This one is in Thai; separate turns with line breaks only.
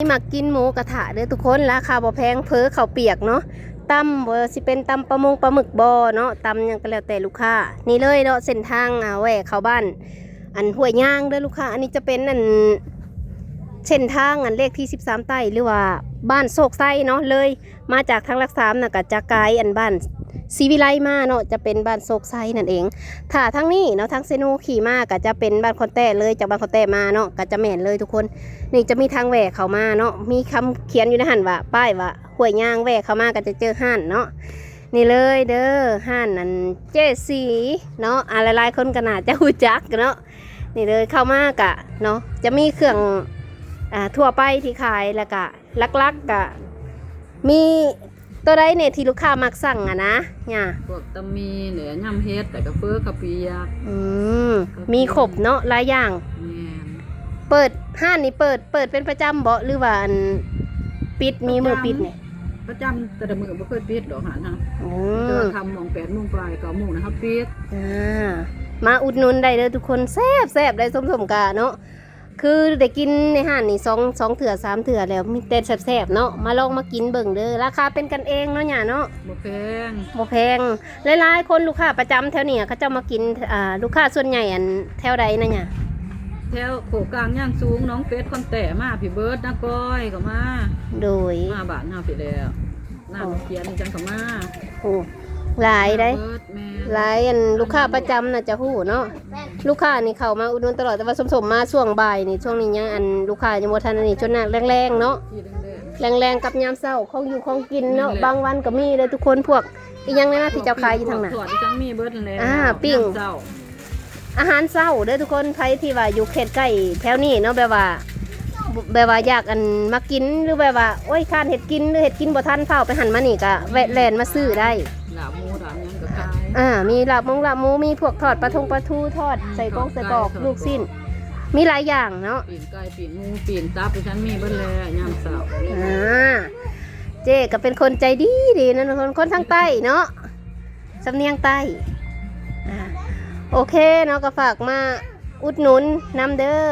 นี่มากินหมูกระทะเด้อทุกคนราคาบ่แพงเพ้อข้าวเปียกเนาะตำบ่สิเป็นตำปลาหมึกบ่เนาะตำหยังก็แล้วแต่ลูกค้านี่เลยเนาะเส้นทางแหวกเข้าบ้านอันห้วยย่างเด้อลูกค้าอันนี้จะเป็นอันเส้นทางอันเลขที่13ใต้หรือว่าบ้านโศกไส้เนาะเลยมาจากทางลัก3น่ะก็จะไกลอันบ้านศรีวิไลมาเนาะจะเป็นบ้านโศกไส้นั่นเองถ้าทางนี้เนาะทางเซโนขี่มาก็จะเป็นบ้านคอนแต้เลยจากบ้านคอนแต้มาเนาะก็จะแม่นเลยทุกคนนี่จะมีทางแหวกเข้ามาเนาะมีคำเขียนอยู่ในหันว่าป้ายว่าห้วยย่างแหวกเข้ามาก็จะเจอห้านเนาะนี่เลยเด้อห้านนั่นเจสีเนาะหลายๆคนก็น่าจะรู้จักเนาะนี่เลยเข้ามากะเนาะจะมีเครื่องทั่วไปที่ขายแล้วก็ลักๆก็มีตัวใดเนี่ยที่ลูกค้ามักสั่งอะนะเนี่ย
พวกตะมีเหนือย่ำเฮ็ดแต่กระเฟือกระเปียก
มีครบเนาะหลายอย่างเปิดห้านนี่เปิดเป็นประจำบ่หรือว่าอันปิดมีมือปิดเนี่ย
ประจำแต่ละมือไม่เคยปิดหรอกฮะนะจะทำโมง8 โมงปลาย9 โมงนะครับปิด
มาอุดหนุนได้เลยทุกคนแซ่บได้สมกะเนาะคือได้กินในห้านนี่สองเถื่อ3เถื่อแล้วมีแต่แซ่บๆเนาะมาลองมากินเบิ่งเด้อราคาเป็นกันเองเนาะเนี่ยเนาะบ่แพงหลายๆคนลูกค้าประจำแถวนี้เขาจะมากินลูกค้าส่วนใหญ่อันแถวใดนะเนี่ย
แถวโขกลางย่างสูงน้องเฟสคอนแต่มาพี่เบิร์ดนะก้อยก็มา
โดย
มาบ้านเฮาไปแล้วหน้าเขียนจังก็มา
โอ้หลายได้หลายอันลูกค้าประจำน่ะจะฮู้เนาะลูกค้านี่เข้ามาอุดหนุนตลอดแต่ว่าสมมาช่วงบ่ายนี่ช่วงนี้ยังอันลูกค้ายังบ่ทันอันนี้จนน่ะแรงๆเนาะแรงๆกับยามเช้าของอยู่ของกินเนาะบางวันก็มีเลยทุกคนพวกอีหยังนะที่เจ้าขายอยู่ทางน่ะ
ส่วนจังมีเบิดแล้ว
ปิ้งอาหารเช้าเด้อทุกคนใครที่ว่าอยู่เขตใกล้แถวนี้เนาะแบบว่าอยากอันมากินหรือแบบว่าโอ้ยข้านเห็ดกินหรือเห็ดกินบ่ทันเฝ้าไปหันมานี่ก็แวะแล่นมาซื้อได้
ลาบหมูลาบยังก็ขาย
มีลาบหมูมีพวกทอดปลาทูทอดใส่กรอกลูกชิ้นมีหลายอย่างเนาะ
ปีนไก่ปีนหมูปีนตับดิฉันมีเบิดแล้วยามเช้า
เจ๊ก็เป็นคนใจดีนะคนทางใต้เนาะสำเนียงใต้โอเคเนาะก็ฝากมาอุดหนุนนำเด้อ